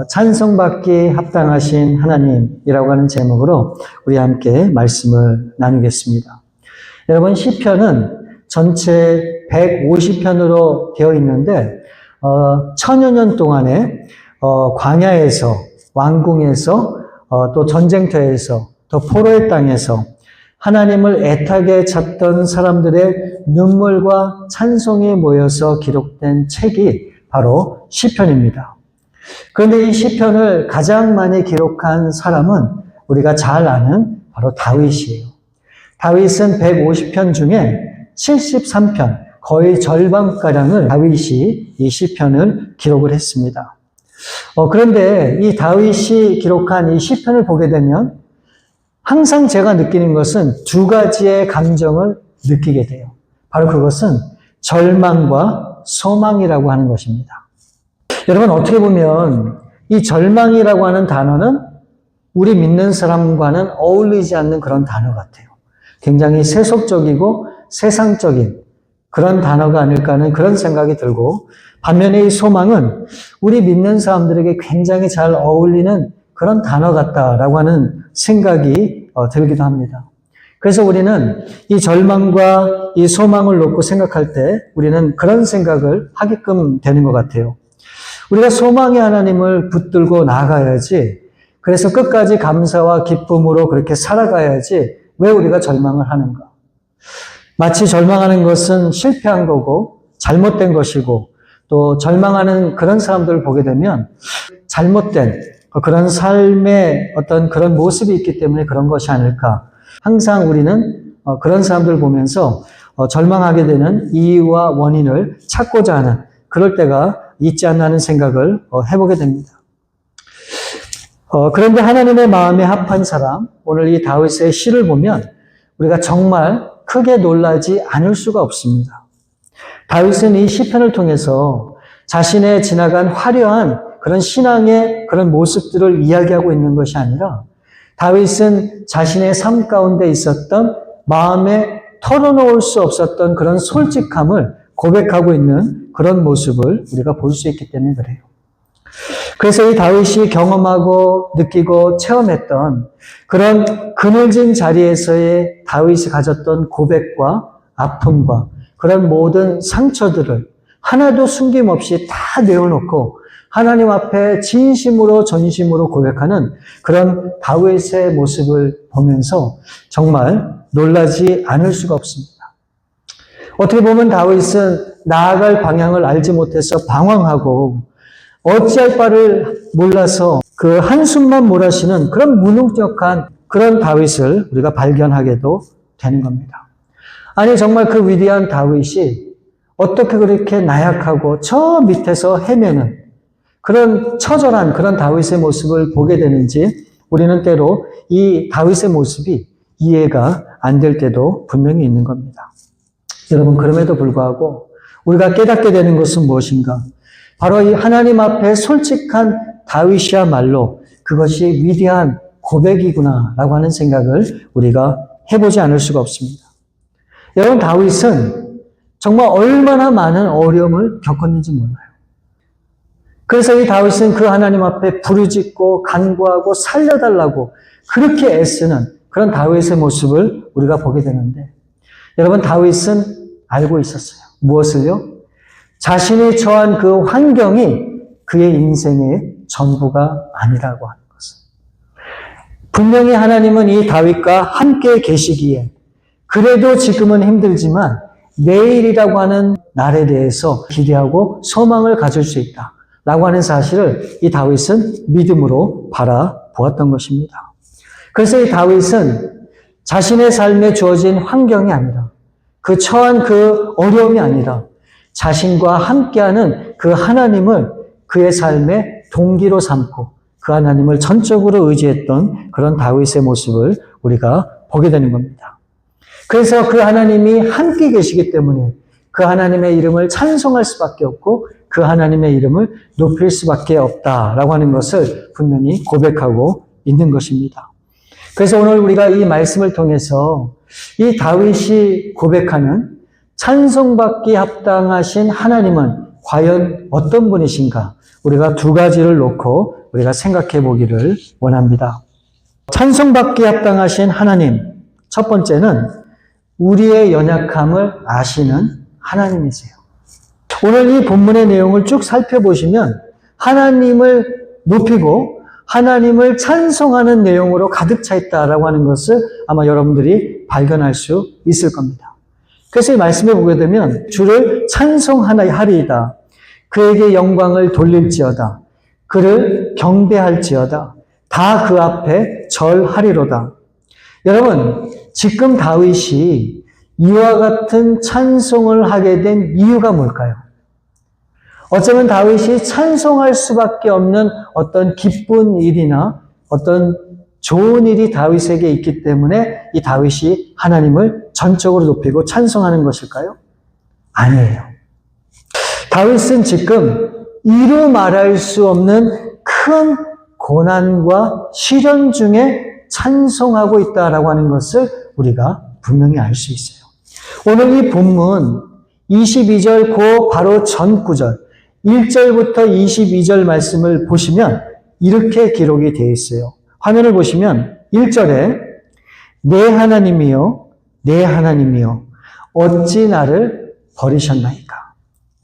찬송받기 합당하신 하나님이라고 하는 제목으로 우리 함께 말씀을 나누겠습니다. 여러분, 시편은 전체 150편으로 되어 있는데 천여 년 동안에 광야에서, 왕궁에서, 또 전쟁터에서, 또 포로의 땅에서 하나님을 애타게 찾던 사람들의 눈물과 찬송이 모여서 기록된 책이 바로 시편입니다. 그런데 이 시편을 가장 많이 기록한 사람은 우리가 잘 아는 바로 다윗이에요. 다윗은 150편 중에 73편, 거의 절반가량을 다윗이 이 시편을 기록을 했습니다. 그런데 이 다윗이 기록한 이 시편을 보게 되면 항상 제가 느끼는 것은 두 가지의 감정을 느끼게 돼요. 바로 그것은 절망과 소망이라고 하는 것입니다. 여러분, 어떻게 보면 이 절망이라고 하는 단어는 우리 믿는 사람과는 어울리지 않는 그런 단어 같아요. 굉장히 세속적이고 세상적인 그런 단어가 아닐까 하는 그런 생각이 들고, 반면에 이 소망은 우리 믿는 사람들에게 굉장히 잘 어울리는 그런 단어 같다라고 하는 생각이 들기도 합니다. 그래서 우리는 이 절망과 이 소망을 놓고 생각할 때 우리는 그런 생각을 하게끔 되는 것 같아요. 우리가 소망의 하나님을 붙들고 나아가야지, 그래서 끝까지 감사와 기쁨으로 그렇게 살아가야지 왜 우리가 절망을 하는가? 마치 절망하는 것은 실패한 거고 잘못된 것이고, 또 절망하는 그런 사람들을 보게 되면 잘못된 그런 삶의 어떤 그런 모습이 있기 때문에 그런 것이 아닐까. 항상 우리는 그런 사람들을 보면서 절망하게 되는 이유와 원인을 찾고자 하는 그럴 때가 있지 않나 하는 생각을 해보게 됩니다. 그런데 하나님의 마음에 합한 사람, 오늘 이 다윗의 시를 보면 우리가 정말 크게 놀라지 않을 수가 없습니다. 다윗은 이 시편을 통해서 자신의 지나간 화려한 그런 신앙의 그런 모습들을 이야기하고 있는 것이 아니라, 다윗은 자신의 삶 가운데 있었던 마음에 털어놓을 수 없었던 그런 솔직함을 고백하고 있는 그런 모습을 우리가 볼 수 있기 때문에 그래요. 그래서 이 다윗이 경험하고 느끼고 체험했던 그런 그늘진 자리에서의 다윗이 가졌던 고백과 아픔과 그런 모든 상처들을 하나도 숨김없이 다 내어놓고 하나님 앞에 진심으로 전심으로 고백하는 그런 다윗의 모습을 보면서 정말 놀라지 않을 수가 없습니다. 어떻게 보면 다윗은 나아갈 방향을 알지 못해서 방황하고 어찌할 바를 몰라서 그 한숨만 몰아쉬는 그런 무능력한 그런 다윗을 우리가 발견하게도 되는 겁니다. 아니, 정말 그 위대한 다윗이 어떻게 그렇게 나약하고 저 밑에서 헤매는 그런 처절한 그런 다윗의 모습을 보게 되는지 우리는 때로 이 다윗의 모습이 이해가 안 될 때도 분명히 있는 겁니다. 여러분, 그럼에도 불구하고 우리가 깨닫게 되는 것은 무엇인가? 바로 이 하나님 앞에 솔직한 다윗이야말로 그것이 위대한 고백이구나라고 하는 생각을 우리가 해보지 않을 수가 없습니다. 여러분, 다윗은 정말 얼마나 많은 어려움을 겪었는지 몰라요. 그래서 이 다윗은 그 하나님 앞에 부르짖고 간구하고 살려달라고 그렇게 애쓰는 그런 다윗의 모습을 우리가 보게 되는데, 여러분, 다윗은 알고 있었어요. 무엇을요? 자신이 처한 그 환경이 그의 인생의 전부가 아니라고 하는 것을. 분명히 하나님은 이 다윗과 함께 계시기에 그래도 지금은 힘들지만 내일이라고 하는 날에 대해서 기대하고 소망을 가질 수 있다라고 하는 사실을 이 다윗은 믿음으로 바라보았던 것입니다. 그래서 이 다윗은 자신의 삶에 주어진 환경이 아니라, 그 처한 그 어려움이 아니라 자신과 함께하는 그 하나님을 그의 삶의 동기로 삼고 그 하나님을 전적으로 의지했던 그런 다윗의 모습을 우리가 보게 되는 겁니다. 그래서 그 하나님이 함께 계시기 때문에 그 하나님의 이름을 찬송할 수밖에 없고 그 하나님의 이름을 높일 수밖에 없다라고 하는 것을 분명히 고백하고 있는 것입니다. 그래서 오늘 우리가 이 말씀을 통해서 이 다윗이 고백하는 찬송받기 합당하신 하나님은 과연 어떤 분이신가? 우리가 두 가지를 놓고 우리가 생각해 보기를 원합니다. 찬송받기에 합당하신 하나님, 첫 번째는 우리의 연약함을 아시는 하나님이세요. 오늘 이 본문의 내용을 쭉 살펴보시면 하나님을 높이고 하나님을 찬송하는 내용으로 가득 차 있다라고 하는 것을 아마 여러분들이 발견할 수 있을 겁니다. 그래서 이 말씀에 보게 되면 주를 찬송하리이다. 그에게 영광을 돌릴지어다. 그를 경배할지어다. 다 그 앞에 절하리로다. 여러분, 지금 다윗이 이와 같은 찬송을 하게 된 이유가 뭘까요? 어쩌면 다윗이 찬송할 수밖에 없는 어떤 기쁜 일이나 어떤 좋은 일이 다윗에게 있기 때문에 이 다윗이 하나님을 전적으로 높이고 찬송하는 것일까요? 아니에요. 다윗은 지금 이루 말할 수 없는 큰 고난과 시련 중에 찬송하고 있다라고 하는 것을 우리가 분명히 알 수 있어요. 오늘 이 본문 22절 그 바로 전 구절 1절부터 22절 말씀을 보시면 이렇게 기록이 되어 있어요. 화면을 보시면 1절에 내 하나님이여 내 하나님이여 어찌 나를 버리셨나이까.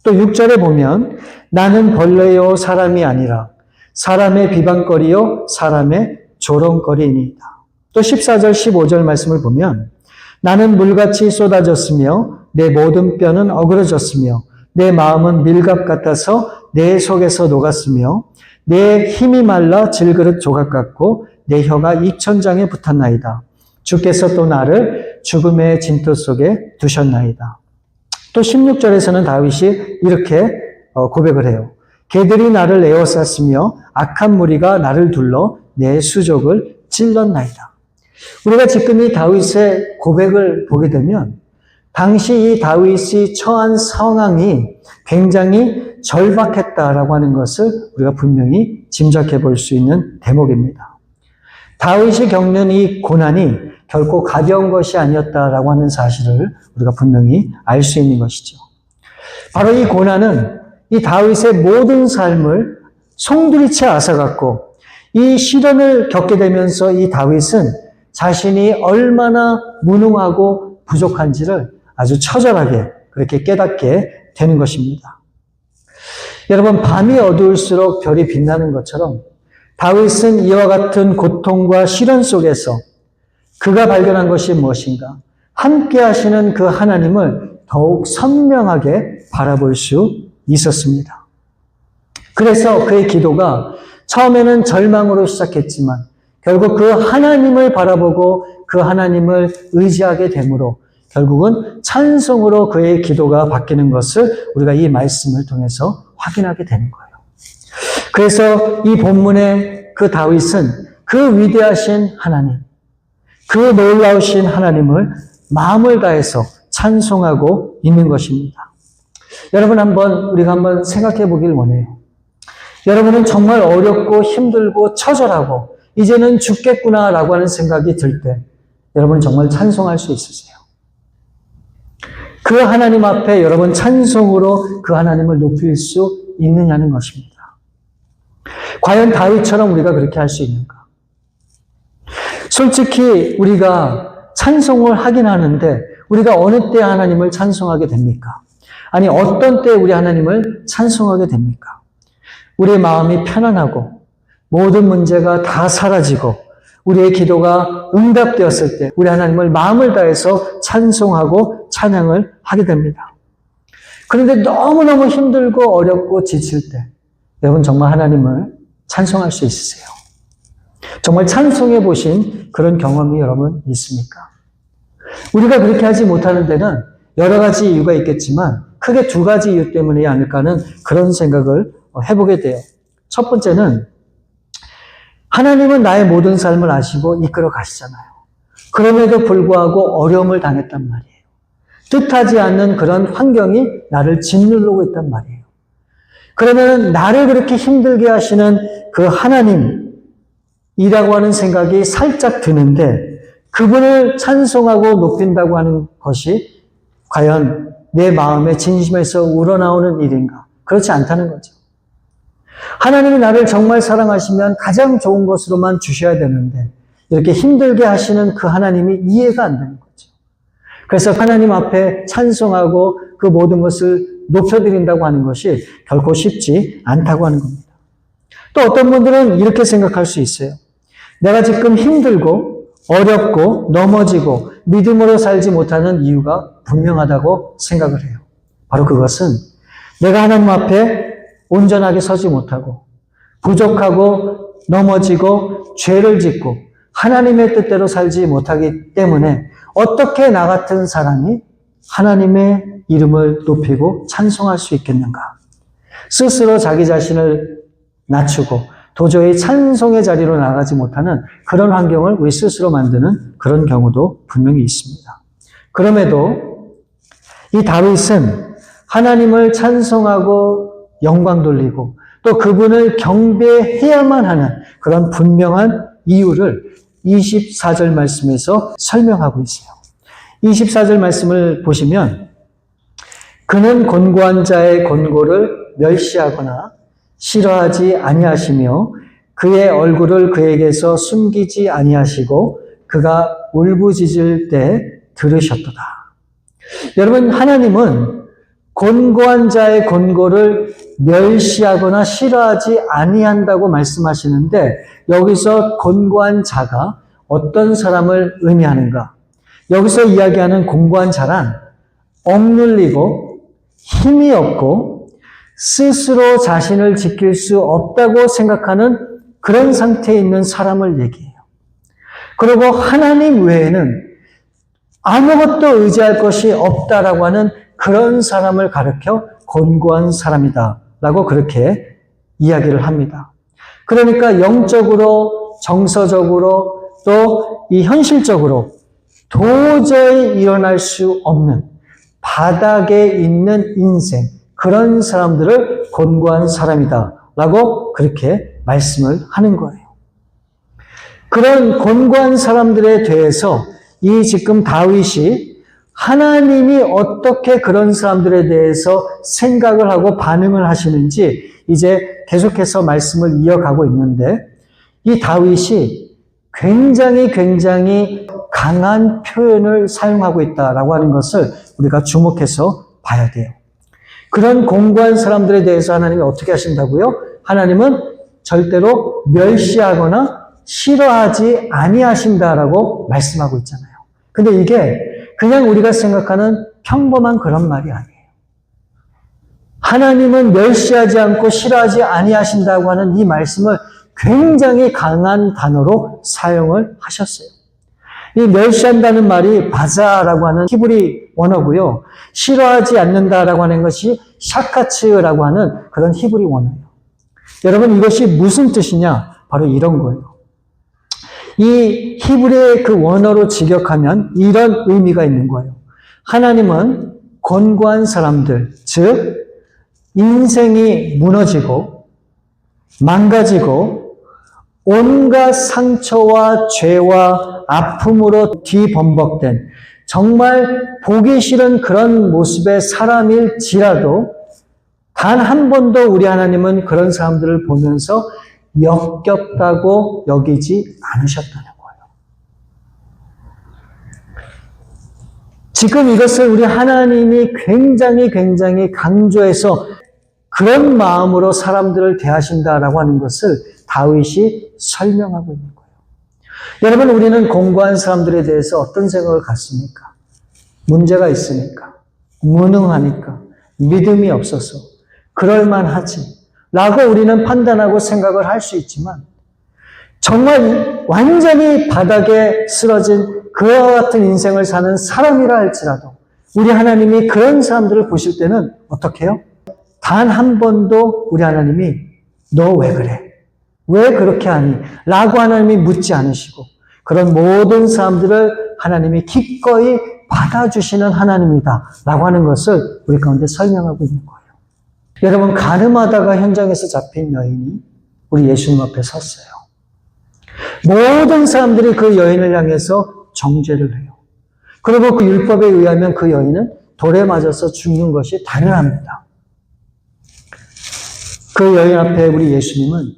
또 6절에 보면 나는 벌레요 사람이 아니라 사람의 비방거리요 사람의 조롱거리이니이다. 또 14절 15절 말씀을 보면 나는 물같이 쏟아졌으며 내 모든 뼈는 어그러졌으며 내 마음은 밀갑 같아서 내 속에서 녹았으며 내 힘이 말라 질그릇 조각 같고 내 혀가 입천장에 붙었나이다. 주께서 또 나를 죽음의 진토 속에 두셨나이다. 또 16절에서는 다윗이 이렇게 고백을 해요. 개들이 나를 에워쌌으며 악한 무리가 나를 둘러 내 수족을 찔렀나이다. 우리가 지금 이 다윗의 고백을 보게 되면 당시 이 다윗이 처한 상황이 굉장히 절박했다라고 하는 것을 우리가 분명히 짐작해 볼 수 있는 대목입니다. 다윗이 겪는 이 고난이 결코 가벼운 것이 아니었다라고 하는 사실을 우리가 분명히 알 수 있는 것이죠. 바로 이 고난은 이 다윗의 모든 삶을 송두리째 앗아갔고 이 시련을 겪게 되면서 이 다윗은 자신이 얼마나 무능하고 부족한지를 아주 처절하게 그렇게 깨닫게 되는 것입니다. 여러분, 밤이 어두울수록 별이 빛나는 것처럼 다윗은 이와 같은 고통과 시련 속에서 그가 발견한 것이 무엇인가? 함께 하시는 그 하나님을 더욱 선명하게 바라볼 수 있었습니다. 그래서 그의 기도가 처음에는 절망으로 시작했지만 결국 그 하나님을 바라보고 그 하나님을 의지하게 되므로 결국은 찬송으로 그의 기도가 바뀌는 것을 우리가 이 말씀을 통해서 확인하게 되는 거예요. 그래서 이 본문의 그 다윗은 그 위대하신 하나님, 그 놀라우신 하나님을 마음을 다해서 찬송하고 있는 것입니다. 여러분 우리가 한번 생각해 보길 원해요. 여러분은 정말 어렵고 힘들고 처절하고 이제는 죽겠구나라고 하는 생각이 들 때 여러분은 정말 찬송할 수 있으세요? 그 하나님 앞에 여러분 찬송으로 그 하나님을 높일 수 있느냐는 것입니다. 과연 다윗처럼 우리가 그렇게 할 수 있는가? 솔직히 우리가 찬송을 하긴 하는데 우리가 어느 때 하나님을 찬송하게 됩니까? 아니 어떤 때 우리 하나님을 찬송하게 됩니까? 우리의 마음이 편안하고 모든 문제가 다 사라지고 우리의 기도가 응답되었을 때 우리 하나님을 마음을 다해서 찬송하고 찬양을 하게 됩니다. 그런데 너무너무 힘들고 어렵고 지칠 때 여러분 정말 하나님을 찬송할 수 있으세요? 정말 찬송해 보신 그런 경험이 여러분 있습니까? 우리가 그렇게 하지 못하는 데는 여러 가지 이유가 있겠지만 크게 두 가지 이유 때문이 아닐까 하는 그런 생각을 해보게 돼요. 첫 번째는 하나님은 나의 모든 삶을 아시고 이끌어 가시잖아요. 그럼에도 불구하고 어려움을 당했단 말이에요. 뜻하지 않는 그런 환경이 나를 짓누르고 있단 말이에요. 그러면 나를 그렇게 힘들게 하시는 그 하나님이라고 하는 생각이 살짝 드는데 그분을 찬송하고 높인다고 하는 것이 과연 내 마음의 진심에서 우러나오는 일인가? 그렇지 않다는 거죠. 하나님이 나를 정말 사랑하시면 가장 좋은 것으로만 주셔야 되는데 이렇게 힘들게 하시는 그 하나님이 이해가 안 되는 거죠. 그래서 하나님 앞에 찬송하고 그 모든 것을 높여드린다고 하는 것이 결코 쉽지 않다고 하는 겁니다. 또 어떤 분들은 이렇게 생각할 수 있어요. 내가 지금 힘들고 어렵고 넘어지고 믿음으로 살지 못하는 이유가 분명하다고 생각을 해요. 바로 그것은 내가 하나님 앞에 온전하게 서지 못하고 부족하고 넘어지고 죄를 짓고 하나님의 뜻대로 살지 못하기 때문에 어떻게 나 같은 사람이 하나님의 이름을 높이고 찬송할 수 있겠는가? 스스로 자기 자신을 낮추고 도저히 찬송의 자리로 나가지 못하는 그런 환경을 우리 스스로 만드는 그런 경우도 분명히 있습니다. 그럼에도 이 다윗은 하나님을 찬송하고 영광 돌리고 또 그분을 경배해야만 하는 그런 분명한 이유를 24절 말씀에서 설명하고 있어요. 24절 말씀을 보시면 그는 곤고한 자의 곤고를 멸시하거나 싫어하지 아니하시며 그의 얼굴을 그에게서 숨기지 아니하시고 그가 울부짖을 때 들으셨도다. 여러분, 하나님은 곤고한 자의 곤고를 멸시하거나 싫어하지 아니한다고 말씀하시는데 여기서 곤고한 자가 어떤 사람을 의미하는가? 여기서 이야기하는 곤고한 자란 억눌리고 힘이 없고 스스로 자신을 지킬 수 없다고 생각하는 그런 상태에 있는 사람을 얘기해요. 그리고 하나님 외에는 아무것도 의지할 것이 없다라고 하는 그런 사람을 가르쳐 곤고한 사람이다 라고 그렇게 이야기를 합니다. 그러니까 영적으로, 정서적으로, 또 이 현실적으로 도저히 일어날 수 없는 바닥에 있는 인생, 그런 사람들을 곤고한 사람이다 라고 그렇게 말씀을 하는 거예요. 그런 곤고한 사람들에 대해서 이 지금 다윗이 하나님이 어떻게 그런 사람들에 대해서 생각을 하고 반응을 하시는지 이제 계속해서 말씀을 이어가고 있는데 이 다윗이 굉장히 강한 표현을 사용하고 있다라고 하는 것을 우리가 주목해서 봐야 돼요. 그런 곤고한 사람들에 대해서 하나님이 어떻게 하신다고요? 하나님은 절대로 멸시하거나 싫어하지 아니하신다라고 말씀하고 있잖아요. 근데 이게 그냥 우리가 생각하는 평범한 그런 말이 아니에요. 하나님은 멸시하지 않고 싫어하지 아니하신다고 하는 이 말씀을 굉장히 강한 단어로 사용을 하셨어요. 이 멸시한다는 말이 바자라고 하는 히브리 원어고요. 싫어하지 않는다라고 하는 것이 샤카츠라고 하는 그런 히브리 원어예요. 여러분, 이것이 무슨 뜻이냐? 바로 이런 거예요. 이 히브리의 그 원어로 직역하면 이런 의미가 있는 거예요. 하나님은 곤고한 사람들, 즉 인생이 무너지고 망가지고 온갖 상처와 죄와 아픔으로 뒤범벅된 정말 보기 싫은 그런 모습의 사람일지라도 단 한 번도 우리 하나님은 그런 사람들을 보면서 역겹다고 여기지 않으셨다는 거예요. 지금 이것을 우리 하나님이 굉장히 강조해서 그런 마음으로 사람들을 대하신다라고 하는 것을 다윗이 설명하고 있는 거예요. 여러분, 우리는 곤고한 사람들에 대해서 어떤 생각을 갖습니까? 문제가 있으니까, 무능하니까, 믿음이 없어서, 그럴만하지 라고 우리는 판단하고 생각을 할 수 있지만 정말 완전히 바닥에 쓰러진 그와 같은 인생을 사는 사람이라 할지라도 우리 하나님이 그런 사람들을 보실 때는 어떻게 해요? 단 한 번도 우리 하나님이 너 왜 그래? 왜 그렇게 하니? 라고 하나님이 묻지 않으시고 그런 모든 사람들을 하나님이 기꺼이 받아주시는 하나님이다 라고 하는 것을 우리 가운데 설명하고 있는 거예요. 여러분, 가늠하다가 현장에서 잡힌 여인이 우리 예수님 앞에 섰어요. 모든 사람들이 그 여인을 향해서 정죄를 해요. 그리고 그 율법에 의하면 그 여인은 돌에 맞아서 죽는 것이 당연합니다. 그 여인 앞에 우리 예수님은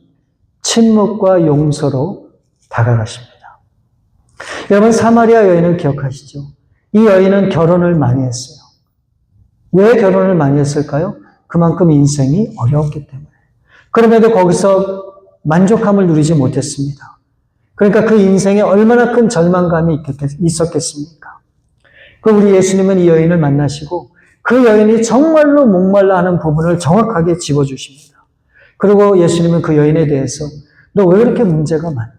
침묵과 용서로 다가가십니다. 여러분, 사마리아 여인을 기억하시죠? 이 여인은 결혼을 많이 했어요. 왜 결혼을 많이 했을까요? 그만큼 인생이 어려웠기 때문에. 그럼에도 거기서 만족함을 누리지 못했습니다. 그러니까 그 인생에 얼마나 큰 절망감이 있었겠습니까? 그 우리 예수님은 이 여인을 만나시고 그 여인이 정말로 목말라 하는 부분을 정확하게 짚어주십니다. 그리고 예수님은 그 여인에 대해서 너 왜 그렇게 문제가 많니?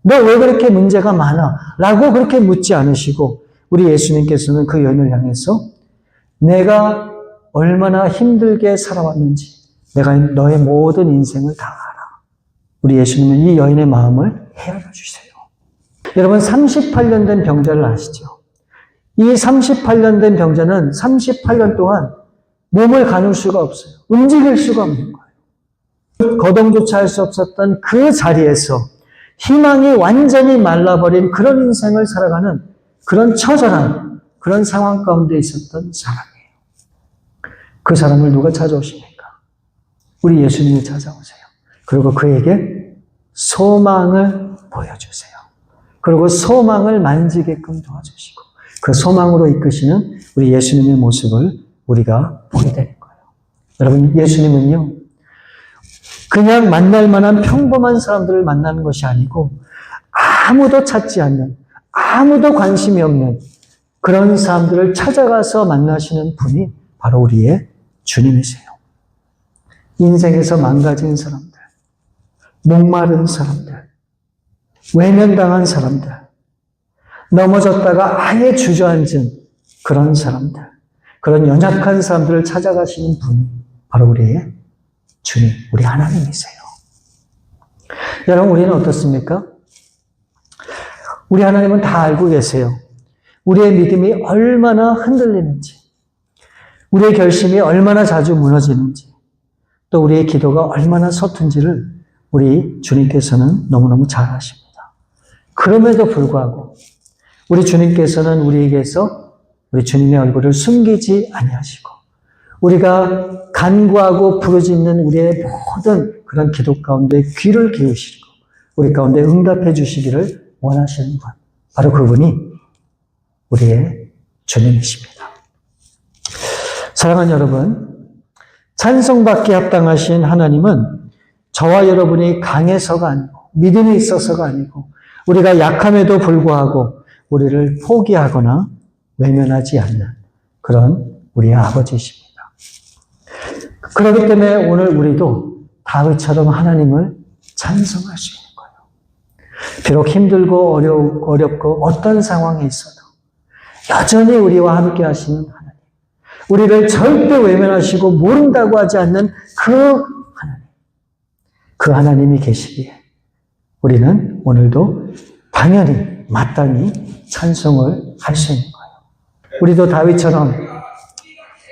너 왜 그렇게 문제가 많아? 라고 그렇게 묻지 않으시고 우리 예수님께서는 그 여인을 향해서 내가 얼마나 힘들게 살아왔는지 내가 너의 모든 인생을 다 알아. 우리 예수님은 이 여인의 마음을 헤아려 주세요. 여러분, 38년 된 병자를 아시죠? 이 38년 된 병자는 38년 동안 몸을 가눌 수가 없어요. 움직일 수가 없는 거예요. 거동조차 할 수 없었던 그 자리에서 희망이 완전히 말라버린 그런 인생을 살아가는 그런 처절한 그런 상황 가운데 있었던 사람이에요. 그 사람을 누가 찾아오십니까? 우리 예수님이 찾아오세요. 그리고 그에게 소망을 보여주세요. 그리고 소망을 만지게끔 도와주시고 그 소망으로 이끄시는 우리 예수님의 모습을 우리가 보게 되는 거예요. 여러분, 예수님은요, 그냥 만날 만한 평범한 사람들을 만나는 것이 아니고 아무도 찾지 않는, 아무도 관심이 없는 그런 사람들을 찾아가서 만나시는 분이 바로 우리의 주님이세요. 인생에서 망가진 사람들, 목마른 사람들, 외면당한 사람들, 넘어졌다가 아예 주저앉은 그런 사람들, 그런 연약한 사람들을 찾아가시는 분이 바로 우리의 주님, 우리 하나님이세요. 여러분, 우리는 어떻습니까? 우리 하나님은 다 알고 계세요. 우리의 믿음이 얼마나 흔들리는지, 우리의 결심이 얼마나 자주 무너지는지, 또 우리의 기도가 얼마나 서툰지를 우리 주님께서는 너무너무 잘 아십니다. 그럼에도 불구하고 우리 주님께서는 우리에게서 우리 주님의 얼굴을 숨기지 아니하시고 우리가 간구하고 부르짖는 우리의 모든 그런 기도 가운데 귀를 기울이시고 우리 가운데 응답해 주시기를 원하시는 분, 바로 그분이 우리의 주님이십니다. 사랑하는 여러분, 찬송받기에 합당하신 하나님은 저와 여러분이 강해서가 아니고 믿음이 있어서가 아니고 우리가 약함에도 불구하고 우리를 포기하거나 외면하지 않는 그런 우리의 아버지이십니다. 그렇기 때문에 오늘 우리도 다윗처럼 하나님을 찬송할 수 있는 거예요. 비록 힘들고 어렵고 어떤 상황에 있어도 여전히 우리와 함께 하시는 하나님, 우리를 절대 외면하시고 모른다고 하지 않는 그 하나님, 그 하나님이 계시기에 우리는 오늘도 당연히 마땅히 찬송을 할 수 있는 거예요. 우리도 다윗처럼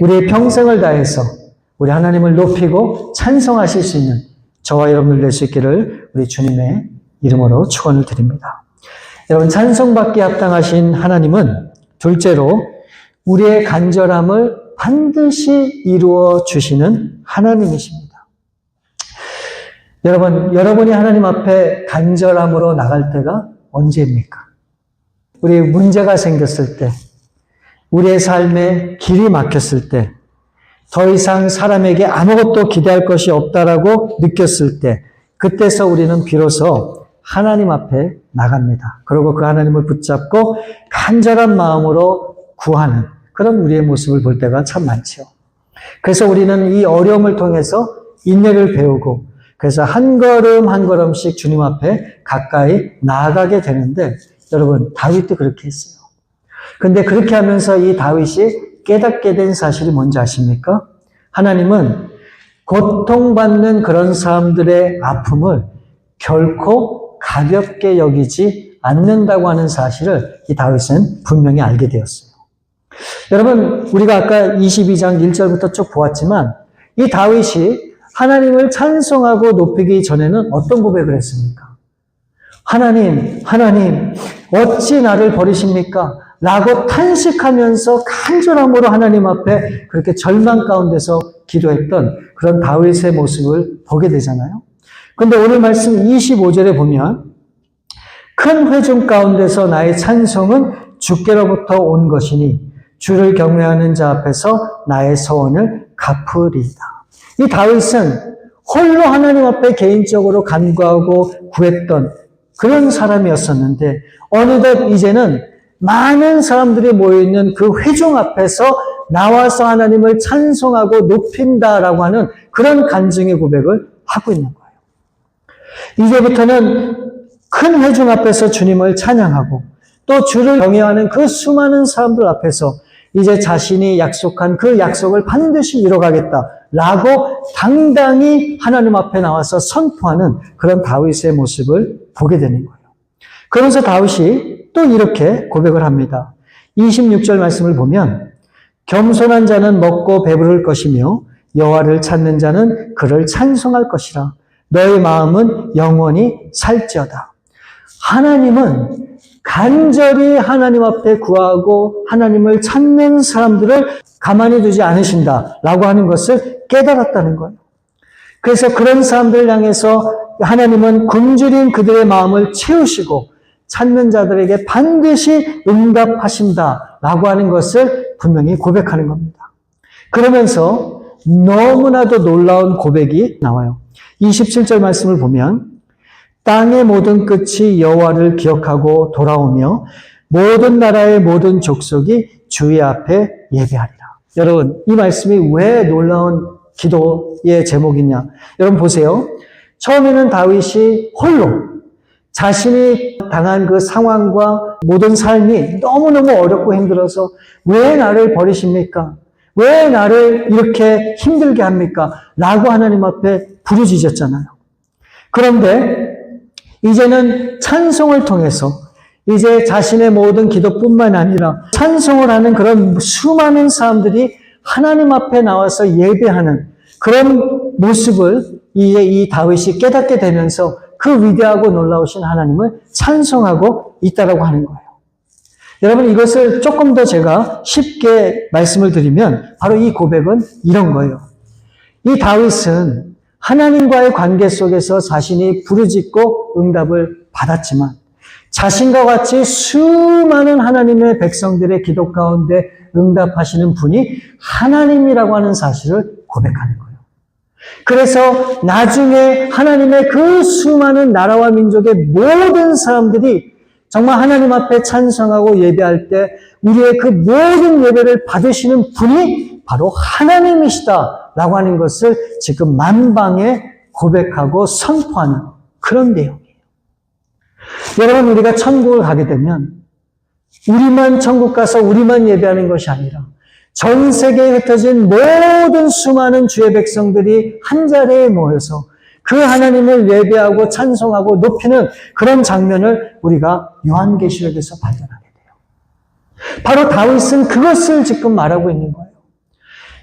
우리의 평생을 다해서 우리 하나님을 높이고 찬송하실 수 있는 저와 여러분들 될 수 있기를 우리 주님의 이름으로 축원을 드립니다. 여러분, 찬송받기에 합당하신 하나님은 둘째로 우리의 간절함을 반드시 이루어 주시는 하나님이십니다. 여러분이 하나님 앞에 간절함으로 나갈 때가 언제입니까? 우리 문제가 생겼을 때, 우리의 삶에 길이 막혔을 때, 더 이상 사람에게 아무것도 기대할 것이 없다라고 느꼈을 때, 그때서 우리는 비로소 하나님 앞에 나갑니다. 그리고 그 하나님을 붙잡고 간절한 마음으로 구하는 그런 우리의 모습을 볼 때가 참 많죠. 그래서 우리는 이 어려움을 통해서 인내를 배우고 그래서 한 걸음 한 걸음씩 주님 앞에 가까이 나아가게 되는데 여러분, 다윗도 그렇게 했어요. 근데 그렇게 하면서 이 다윗이 깨닫게 된 사실이 뭔지 아십니까? 하나님은 고통받는 그런 사람들의 아픔을 결코 가볍게 여기지 않는다고 하는 사실을 이 다윗은 분명히 알게 되었어요. 여러분, 우리가 아까 22장 1절부터 쭉 보았지만 이 다윗이 하나님을 찬송하고 높이기 전에는 어떤 고백을 했습니까? 하나님, 어찌 나를 버리십니까? 라고 탄식하면서 간절함으로 하나님 앞에 그렇게 절망 가운데서 기도했던 그런 다윗의 모습을 보게 되잖아요. 그런데 오늘 말씀 25절에 보면 큰 회중 가운데서 나의 찬송은 주께로부터 온 것이니 주를 경외하는 자 앞에서 나의 서원을 갚으리이다. 이 다윗은 홀로 하나님 앞에 개인적으로 간구하고 구했던 그런 사람이었었는데 어느덧 이제는 많은 사람들이 모여있는 그 회중 앞에서 나와서 하나님을 찬송하고 높인다라고 하는 그런 간증의 고백을 하고 있는 거예요. 이제부터는 큰 회중 앞에서 주님을 찬양하고 또 주를 경외하는 그 수많은 사람들 앞에서 이제 자신이 약속한 그 약속을 반드시 이뤄가겠다라고 당당히 하나님 앞에 나와서 선포하는 그런 다윗의 모습을 보게 되는 거예요. 그러면서 다윗이 또 이렇게 고백을 합니다. 26절 말씀을 보면 겸손한 자는 먹고 배부를 것이며 여호와를 찾는 자는 그를 찬송할 것이라. 너의 마음은 영원히 살지어다. 하나님은 간절히 하나님 앞에 구하고 하나님을 찾는 사람들을 가만히 두지 않으신다라고 하는 것을 깨달았다는 거예요. 그래서 그런 사람들을 향해서 하나님은 굶주린 그들의 마음을 채우시고 찾는 자들에게 반드시 응답하신다라고 하는 것을 분명히 고백하는 겁니다. 그러면서 너무나도 놀라운 고백이 나와요. 27절 말씀을 보면 땅의 모든 끝이 여호와를 기억하고 돌아오며 모든 나라의 모든 족속이 주의 앞에 예배하리라. 여러분, 이 말씀이 왜 놀라운 기도의 제목이냐? 여러분 보세요. 처음에는 다윗이 홀로 자신이 당한 그 상황과 모든 삶이 너무너무 어렵고 힘들어서 왜 나를 버리십니까? 왜 나를 이렇게 힘들게 합니까? 라고 하나님 앞에 부르짖었잖아요. 그런데 이제는 찬송을 통해서 이제 자신의 모든 기도뿐만 아니라 찬송을 하는 그런 수많은 사람들이 하나님 앞에 나와서 예배하는 그런 모습을 이제 이 다윗이 깨닫게 되면서 그 위대하고 놀라우신 하나님을 찬송하고 있다라고 하는 거예요. 여러분, 이것을 조금 더 제가 쉽게 말씀을 드리면 바로 이 고백은 이런 거예요. 이 다윗은 하나님과의 관계 속에서 자신이 부르짖고 응답을 받았지만 자신과 같이 수많은 하나님의 백성들의 기도 가운데 응답하시는 분이 하나님이라고 하는 사실을 고백하는 거예요. 그래서 나중에 하나님의 그 수많은 나라와 민족의 모든 사람들이 정말 하나님 앞에 찬송하고 예배할 때 우리의 그 모든 예배를 받으시는 분이 바로 하나님이시다라고 하는 것을 지금 만방에 고백하고 선포하는 그런 내용이에요. 여러분, 우리가 천국을 가게 되면 우리만 천국 가서 우리만 예배하는 것이 아니라 전 세계에 흩어진 모든 수많은 주의 백성들이 한자리에 모여서 그 하나님을 예배하고 찬송하고 높이는 그런 장면을 우리가 요한계시록에서 발견하게 돼요. 바로 다윗은 그것을 지금 말하고 있는 거예요.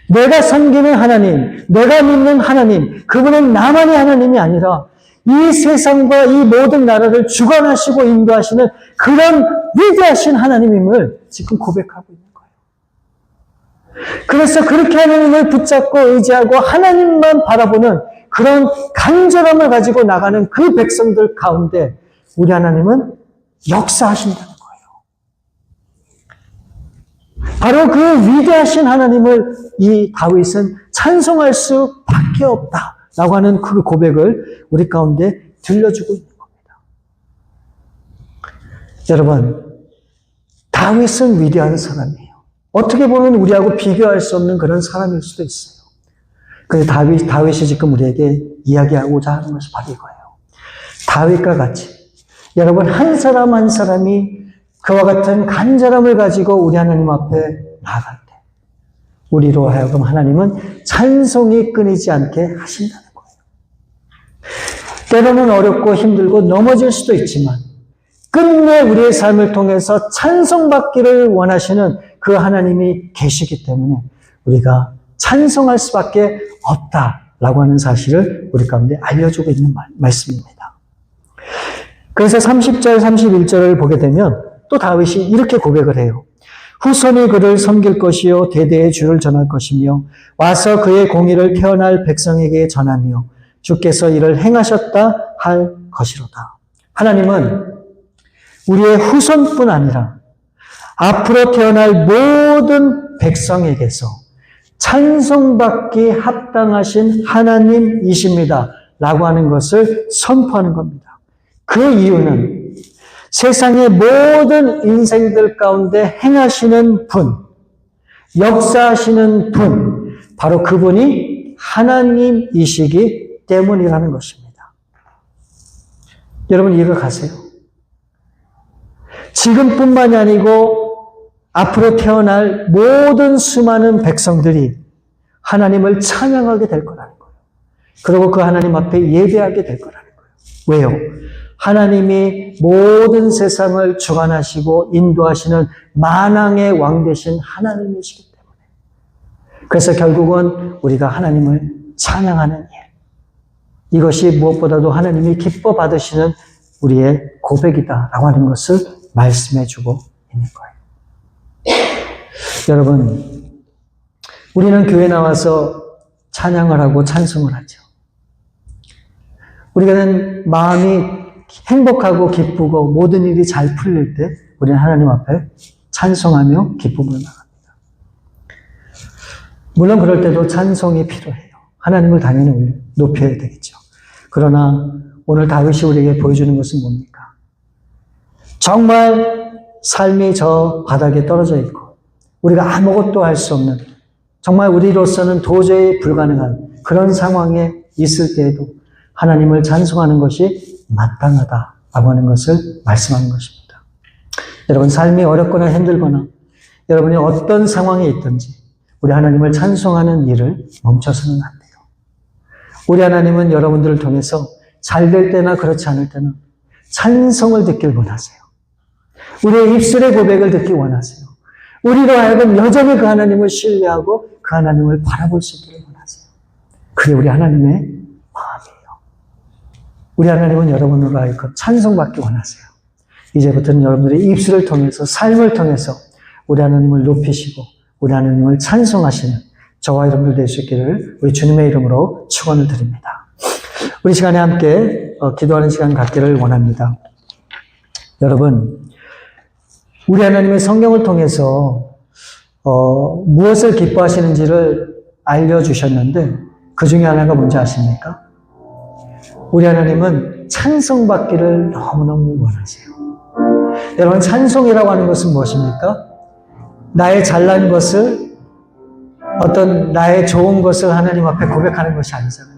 내가 섬기는 하나님, 내가 믿는 하나님, 그분은 나만의 하나님이 아니라 이 세상과 이 모든 나라를 주관하시고 인도하시는 그런 위대하신 하나님임을 지금 고백하고 있는 거예요. 그래서 그렇게 하나님을 붙잡고 의지하고 하나님만 바라보는 그런 간절함을 가지고 나가는 그 백성들 가운데 우리 하나님은 역사하신다는 거예요. 바로 그 위대하신 하나님을 이 다윗은 찬송할 수밖에 없다라고 하는 그 고백을 우리 가운데 들려주고 있는 겁니다. 여러분, 다윗은 위대한 사람이에요. 어떻게 보면 우리하고 비교할 수 없는 그런 사람일 수도 있어요. 그런데 다윗이 지금 우리에게 이야기하고자 하는 것이 바로 이거예요. 다윗과 같이 여러분 한 사람 한 사람이 그와 같은 간절함을 가지고 우리 하나님 앞에 나아갈 때 우리로 하여금 하나님은 찬송이 끊이지 않게 하신다는 거예요. 때로는 어렵고 힘들고 넘어질 수도 있지만 끝내 우리의 삶을 통해서 찬송받기를 원하시는 그 하나님이 계시기 때문에 우리가 찬송할 수밖에 없다라고 하는 사실을 우리 가운데 알려주고 있는 말씀입니다. 그래서 30절, 31절을 보게 되면 또 다윗이 이렇게 고백을 해요. 후손이 그를 섬길 것이요 대대의 주를 전할 것이며 와서 그의 공의를 태어날 백성에게 전하며 주께서 이를 행하셨다 할 것이로다. 하나님은 우리의 후손뿐 아니라 앞으로 태어날 모든 백성에게서 찬송받기 합당하신 하나님이십니다. 라고 하는 것을 선포하는 겁니다. 그 이유는 세상의 모든 인생들 가운데 행하시는 분, 역사하시는 분, 바로 그분이 하나님이시기 때문이라는 것입니다. 여러분 이해가 가세요? 지금뿐만이 아니고 앞으로 태어날 모든 수많은 백성들이 하나님을 찬양하게 될 거라는 거예요. 그리고 그 하나님 앞에 예배하게 될 거라는 거예요. 왜요? 하나님이 모든 세상을 주관하시고 인도하시는 만왕의 왕 되신 하나님이시기 때문에. 그래서 결국은 우리가 하나님을 찬양하는 일. 이것이 무엇보다도 하나님이 기뻐 받으시는 우리의 고백이다라고 하는 것을 말씀해 주고 있는 거예요. 여러분, 우리는 교회 나와서 찬양을 하고 찬송을 하죠. 우리는 마음이 행복하고 기쁘고 모든 일이 잘 풀릴 때 우리는 하나님 앞에 찬송하며 기쁨을 나갑니다. 물론 그럴 때도 찬송이 필요해요. 하나님을 당연히 높여야 되겠죠. 그러나 오늘 다윗이 우리에게 보여주는 것은 뭡니까? 정말 삶이 저 바닥에 떨어져 있고 우리가 아무것도 할 수 없는 정말 우리로서는 도저히 불가능한 그런 상황에 있을 때에도 하나님을 찬송하는 것이 마땅하다라고 하는 것을 말씀하는 것입니다. 여러분 삶이 어렵거나 힘들거나 여러분이 어떤 상황에 있든지 우리 하나님을 찬송하는 일을 멈춰서는 안 돼요. 우리 하나님은 여러분들을 통해서 잘 될 때나 그렇지 않을 때는 찬송을 듣길 원하세요. 우리의 입술의 고백을 듣기 원하세요. 우리로 하여금 여전히 그 하나님을 신뢰하고 그 하나님을 바라볼 수 있기를 원하세요. 그게 우리 하나님의 마음이에요. 우리 하나님은 여러분으로 하여금 찬송받기 원하세요. 이제부터는 여러분들의 입술을 통해서 삶을 통해서 우리 하나님을 높이시고 우리 하나님을 찬송하시는 저와 여러분들 될 수 있기를 우리 주님의 이름으로 축원을 드립니다. 우리 시간에 함께 기도하는 시간 갖기를 원합니다. 여러분, 우리 하나님의 성경을 통해서 무엇을 기뻐하시는지를 알려주셨는데 그 중에 하나가 뭔지 아십니까? 우리 하나님은 찬송받기를 너무너무 원하세요. 여러분 찬송이라고 하는 것은 무엇입니까? 나의 잘난 것을 어떤 나의 좋은 것을 하나님 앞에 고백하는 것이 아니잖아요.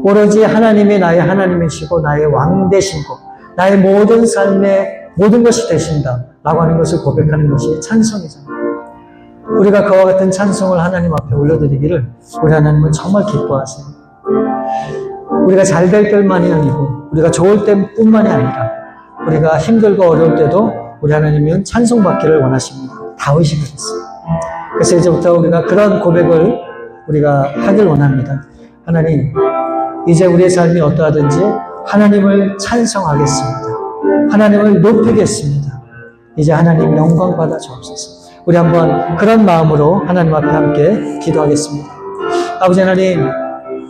오로지 하나님이 나의 하나님이시고 나의 왕 되시고 나의 모든 삶의 모든 것이 되신다 라고 하는 것을 고백하는 것이 찬송이잖아요. 우리가 그와 같은 찬송을 하나님 앞에 올려드리기를 우리 하나님은 정말 기뻐하세요. 우리가 잘 될 때만이 아니고 우리가 좋을 때뿐만이 아니라 우리가 힘들고 어려울 때도 우리 하나님은 찬송받기를 원하십니다. 다윗이 그랬어요. 그래서 이제부터 우리가 그런 고백을 우리가 하길 원합니다. 하나님, 이제 우리의 삶이 어떠하든지 하나님을 찬송하겠습니다. 하나님을 높이겠습니다. 이제 하나님 영광 받아 주옵소서. 우리 한번 그런 마음으로 하나님 앞에 함께 기도하겠습니다. 아버지 하나님,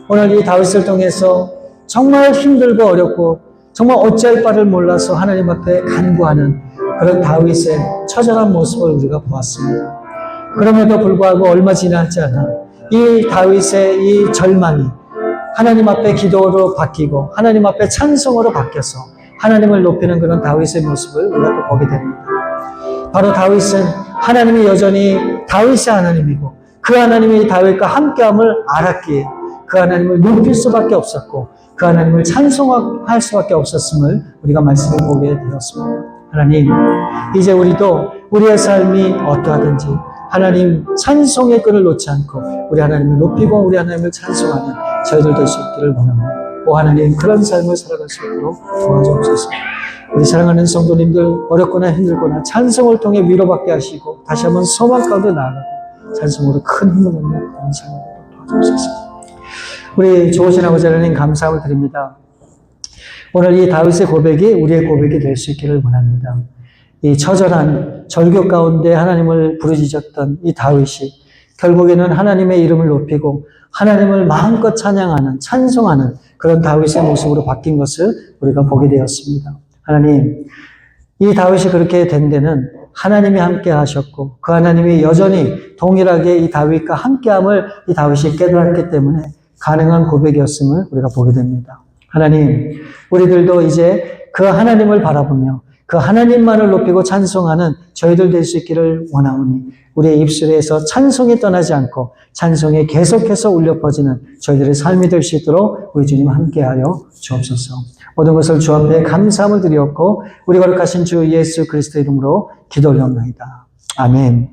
오늘 이 다윗을 통해서 정말 힘들고 어렵고 정말 어찌할 바를 몰라서 하나님 앞에 간구하는 그런 다윗의 처절한 모습을 우리가 보았습니다. 그럼에도 불구하고 얼마 지나지 않아 이 다윗의 이 절망이 하나님 앞에 기도로 바뀌고 하나님 앞에 찬송으로 바뀌어서 하나님을 높이는 그런 다윗의 모습을 우리가 또 보게 됩니다. 바로 다윗은 하나님이 여전히 다윗의 하나님이고 그 하나님이 다윗과 함께함을 알았기에 그 하나님을 높일 수밖에 없었고 그 하나님을 찬송할 수밖에 없었음을 우리가 말씀을 보게 되었습니다. 하나님, 이제 우리도 우리의 삶이 어떠하든지 하나님 찬송의 끈을 놓지 않고 우리 하나님을 높이고 우리 하나님을 찬송하는 저희들 될 수 있기를 원합니다. 오 하나님, 그런 삶을 살아갈 수 있도록 도와주옵소서. 우리 사랑하는 성도님들 어렵거나 힘들거나 찬송을 통해 위로받게 하시고 다시 한번 소망 가운데 나아가고 찬송으로 큰 힘을 얻는 그런 삶을 도와주옵소서. 우리 좋으신 아버지 하나님 감사함을 드립니다. 오늘 이 다윗의 고백이 우리의 고백이 될 수 있기를 원합니다. 이 처절한 절교 가운데 하나님을 부르짖었던 이 다윗이 결국에는 하나님의 이름을 높이고 하나님을 마음껏 찬양하는, 찬송하는 그런 다윗의 모습으로 바뀐 것을 우리가 보게 되었습니다. 하나님, 이 다윗이 그렇게 된 데는 하나님이 함께 하셨고 그 하나님이 여전히 동일하게 이 다윗과 함께함을 이 다윗이 깨달았기 때문에 가능한 고백이었음을 우리가 보게 됩니다. 하나님, 우리들도 이제 그 하나님을 바라보며 그 하나님만을 높이고 찬송하는 저희들 될 수 있기를 원하오니 우리의 입술에서 찬송이 떠나지 않고 찬송이 계속해서 울려 퍼지는 저희들의 삶이 될 수 있도록 우리 주님 함께하여 주옵소서. 모든 것을 주 앞에 감사함을 드리었고 우리 거룩하신 주 예수 그리스도 이름으로 기도 올려옵나이다. 아멘.